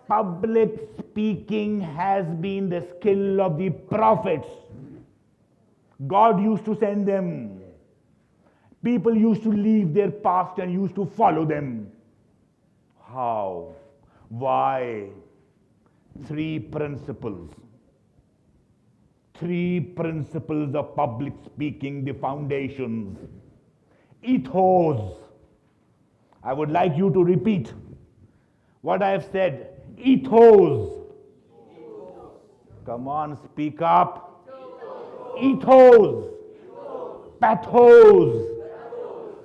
Public speaking has been the skill of the prophets. God used to send them. People used to leave their past and used to follow them. How? Why? Three principles. Three principles of public speaking, the foundations. Ethos. I would like you to repeat what I have said. Ethos. Come on, speak up. Ethos. Pathos.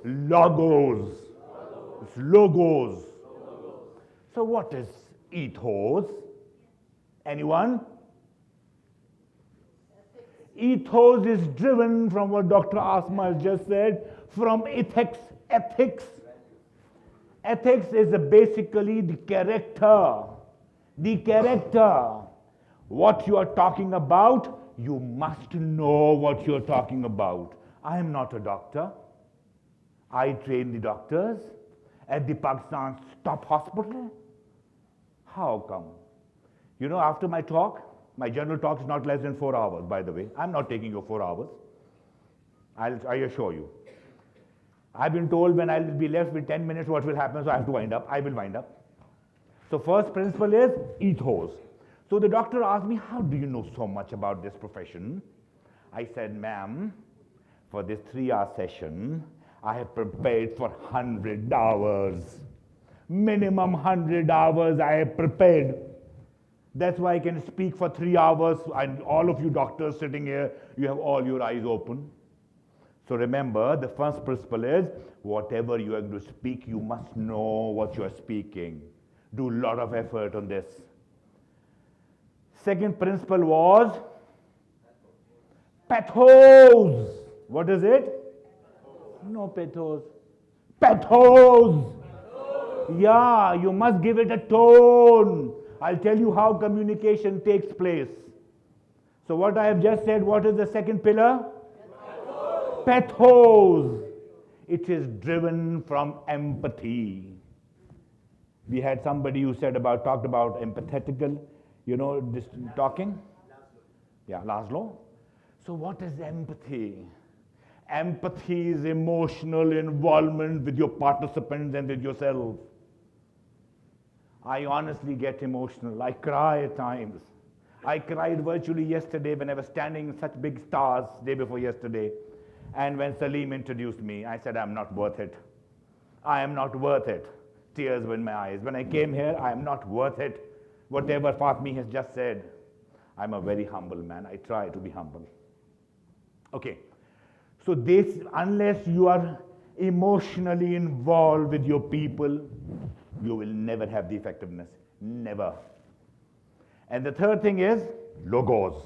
Logos. It's logos. So what is ethos? Anyone? Ethos is driven from what Dr. Asma has just said, from ethics. Ethics. Ethics is basically the character. The character. What you are talking about, you must know what you are talking about. I am not a doctor. I train the doctors at the Pakistan's top hospital. How come? You know, after my talk, my general talk is not less than 4 hours, by the way. I'm not taking your 4 hours. I assure you. I've been told when I'll be left with 10 minutes, what will happen, so I have to wind up. I will wind up. So first principle is ethos. So the doctor asked me, how do you know so much about this profession? I said, ma'am, for this 3-hour session, I have prepared for 100 hours. Minimum 100 hours I have prepared. That's why I can speak for 3 hours, and all of you doctors sitting here, you have all your eyes open. So remember, the first principle is, whatever you are going to speak, you must know what you are speaking. Do a lot of effort on this. Second principle was pathos. What is it? No pathos. Pathos. Yeah, you must give it a tone. I'll tell you how communication takes place. So what I have just said, what is the second pillar? Pathos. It is driven from empathy. We had somebody who said talked about empathetical, this talking. Yeah, Laszlo. So what is empathy? Empathy is emotional involvement with your participants and with yourself. I honestly get emotional. I cry at times. I cried virtually yesterday when I was standing in such big stars day before yesterday. And when Salim introduced me, I said, I'm not worth it. I am not worth it. Tears were in my eyes. When I came here, I am not worth it. Whatever Fatmi has just said, I'm a very humble man. I try to be humble. Okay. So this, unless you are emotionally involved with your people, you will never have the effectiveness. Never. And the third thing is logos.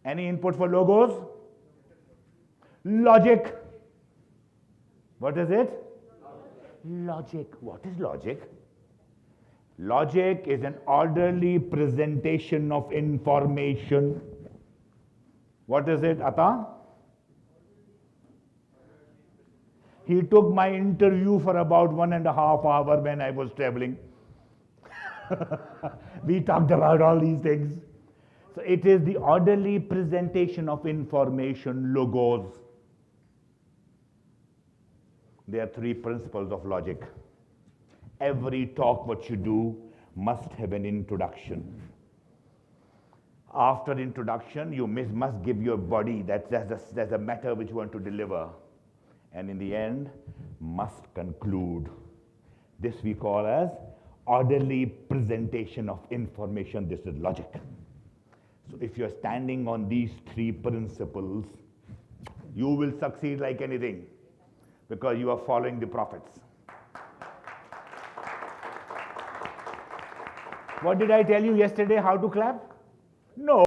Any input for logos? Logic. What is it? Logic. What is logic? Logic is an orderly presentation of information. What is it, Ata? He took my interview for about 1.5 hours when I was traveling. We talked about all these things. So it is the orderly presentation of information, logos. There are 3 principles of logic. Every talk what you do must have an introduction. After introduction, you must give your body, that's a matter which you want to deliver. And in the end, must conclude. This we call as orderly presentation of information. This is logic. So if you're standing on these 3 principles, you will succeed like anything because you are following the prophets. What did I tell you yesterday, how to clap? No.